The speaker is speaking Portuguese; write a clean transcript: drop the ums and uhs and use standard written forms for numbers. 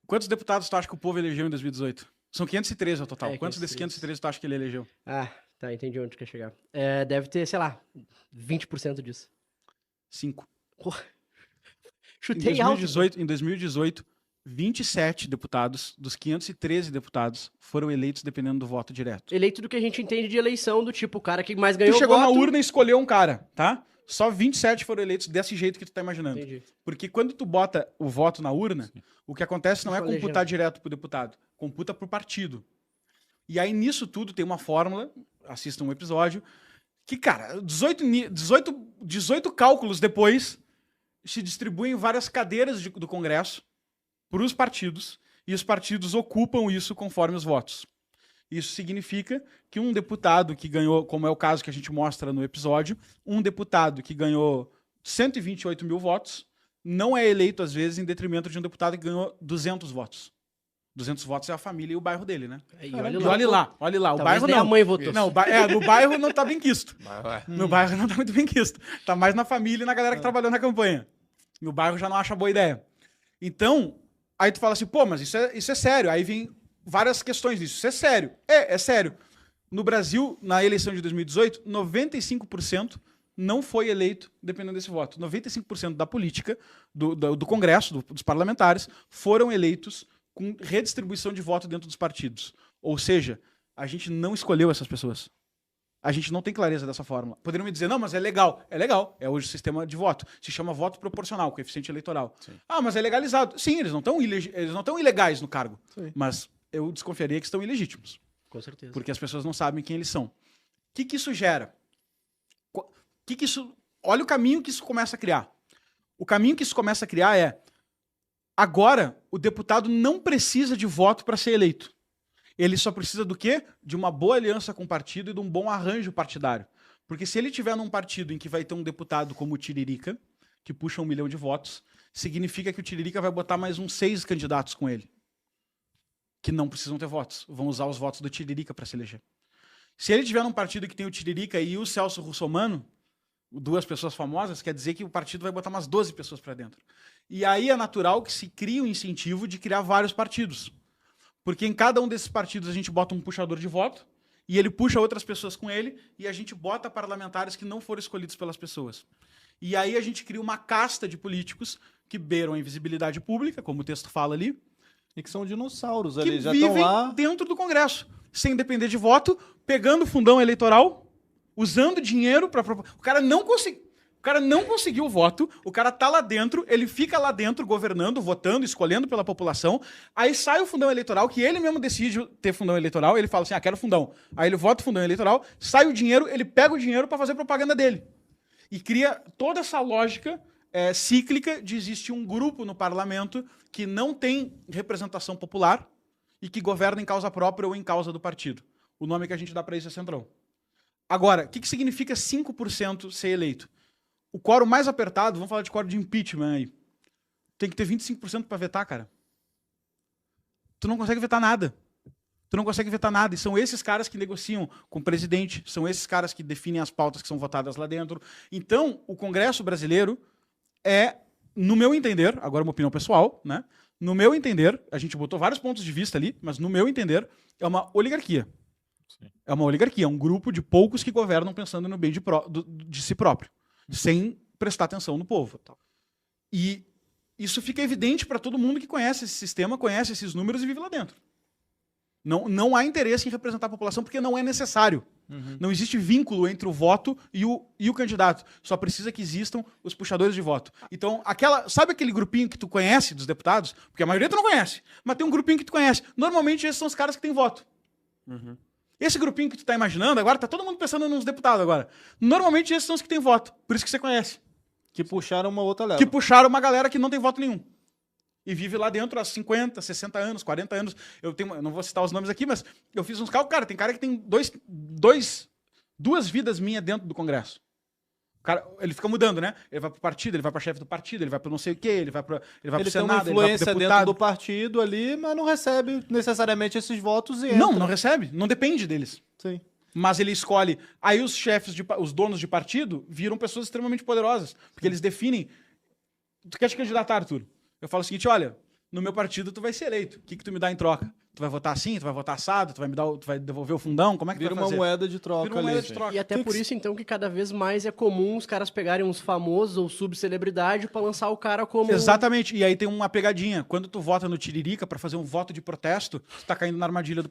Quantos deputados tu acha que o povo elegeu em 2018? São 513 ao total. É, Quantos desses 513 tu acha que ele elegeu? Ah, tá, entendi onde quer chegar. Deve ter, sei lá, 20% disso. 5. Chutei alto. Em 2018, 27 deputados dos 513 deputados foram eleitos dependendo do voto direto. Eleito do que a gente entende de eleição, do tipo, o cara que mais ganhou Tu chegou voto... na urna e escolheu um cara, tá? Só 27 foram eleitos desse jeito que tu tá imaginando. Entendi. Porque quando tu bota o voto na urna, o que acontece não é Colegiando. computar direto pro deputado, computa pro partido. E aí nisso tudo tem uma fórmula, assista um episódio, que, cara, 18 cálculos depois se distribuem em várias cadeiras do Congresso para os partidos, e os partidos ocupam isso conforme os votos. Isso significa que um deputado que ganhou, como é o caso que a gente mostra no episódio, um deputado que ganhou 128 mil votos não é eleito, às vezes, em detrimento de um deputado que ganhou 200 votos. 200 votos é a família e o bairro dele, né? E E olha lá, o Talvez bairro nem não. a mãe votou. Não, no bairro não tá bem quisto. Mas, No bairro não tá muito bem quisto. Tá mais na família e na galera que trabalhou na campanha. No bairro já não acha boa ideia. Então, aí tu fala assim, pô, mas isso é sério. Aí vem várias questões disso. Isso é sério. É sério. No Brasil, na eleição de 2018, 95% não foi eleito dependendo desse voto. 95% da política, do Congresso, dos parlamentares, foram eleitos com redistribuição de voto dentro dos partidos. Ou seja, a gente não escolheu essas pessoas. A gente não tem clareza dessa fórmula. Poderiam me dizer, não, mas é legal. É legal. É hoje o sistema de voto. Se chama voto proporcional, coeficiente eleitoral. Sim. Ah, mas é legalizado. Sim, eles não estão ilegais no cargo. Sim. Mas eu desconfiaria que estão ilegítimos. Com certeza. Porque as pessoas não sabem quem eles são. O que isso gera? Olha o caminho que isso começa a criar. O caminho que isso começa a criar é: agora o deputado não precisa de voto para ser eleito. Ele só precisa do quê? De uma boa aliança com o partido e de um bom arranjo partidário. Porque se ele tiver num partido em que vai ter um deputado como o Tiririca, que puxa 1 milhão de votos, significa que o Tiririca vai botar mais uns 6 candidatos com ele, que não precisam ter votos. Vão usar os votos do Tiririca para se eleger. Se ele tiver num partido que tem o Tiririca e o Celso Russomano, 2 pessoas famosas, quer dizer que o partido vai botar umas 12 pessoas para dentro. E aí é natural que se crie um incentivo de criar vários partidos. Porque em cada um desses partidos a gente bota um puxador de voto, e ele puxa outras pessoas com ele, e a gente bota parlamentares que não foram escolhidos pelas pessoas. E aí a gente cria uma casta de políticos que beiram a invisibilidade pública, como o texto fala ali, e que são dinossauros que ali, já estão vivem lá. dentro do Congresso, sem depender de voto, pegando fundão eleitoral, usando dinheiro para... O cara não conseguiu o voto, o cara tá lá dentro, ele fica lá dentro governando, votando, escolhendo pela população, aí sai o fundão eleitoral, que ele mesmo decide ter fundão eleitoral, ele fala assim, quero fundão. Aí ele vota o fundão eleitoral, sai o dinheiro, ele pega o dinheiro para fazer propaganda dele. E cria toda essa lógica cíclica de existir um grupo no parlamento que não tem representação popular e que governa em causa própria ou em causa do partido. O nome que a gente dá para isso é Centrão. Agora, o que significa 5% ser eleito? O quórum mais apertado, vamos falar de quórum de impeachment aí, tem que ter 25% para vetar, cara. Tu não consegue vetar nada. E são esses caras que negociam com o presidente, são esses caras que definem as pautas que são votadas lá dentro. Então, o Congresso brasileiro é, no meu entender, agora uma opinião pessoal, né? No meu entender, a gente botou vários pontos de vista ali, mas no meu entender, é uma oligarquia. Sim. É uma oligarquia, é um grupo de poucos que governam pensando no bem de si próprio, sem prestar atenção no povo. E isso fica evidente para todo mundo que conhece esse sistema, conhece esses números e vive lá dentro. Não há interesse em representar a população porque não é necessário. Uhum. Não existe vínculo entre o voto e o candidato. Só precisa que existam os puxadores de voto. Então, sabe aquele grupinho que tu conhece dos deputados? Porque a maioria tu não conhece, mas tem um grupinho que tu conhece. Normalmente esses são os caras que têm voto. Uhum. Esse grupinho que tu tá imaginando agora, tá todo mundo pensando nos deputados agora. Normalmente esses são os que têm voto. Por isso que você conhece. Que puxaram uma outra leva. Que puxaram uma galera que não tem voto nenhum. E vive lá dentro há 50, 60 anos, 40 anos. Eu não vou citar os nomes aqui, mas eu fiz uns cálculos. Cara, tem cara que tem duas vidas minhas dentro do Congresso. O cara, ele fica mudando, né? Ele vai pro partido, ele vai pra chefe do partido, ele vai pro não sei o quê, ele vai pro Ele tem Senado, uma ele vai pro influência dentro deputado. do partido ali, mas não recebe necessariamente esses votos e Não, entra. não recebe. Não depende deles. Sim. Mas ele escolhe. Aí os chefes, os donos de partido, viram pessoas extremamente poderosas. Porque eles definem. Tu quer te candidatar, Arthur? Eu falo o seguinte: olha, no meu partido tu vai ser eleito. O que tu me dá em troca? Tu vai votar assim? Tu vai votar assado? Tu vai devolver o fundão? Como é que Vira tu vai uma fazer? moeda de troca Vira uma ali. moeda de troca. E até por isso, então, que cada vez mais é comum os caras pegarem uns famosos ou subcelebridade pra lançar o cara como... Exatamente. E aí tem uma pegadinha. Quando tu vota no Tiririca pra fazer um voto de protesto, tu tá caindo na armadilha do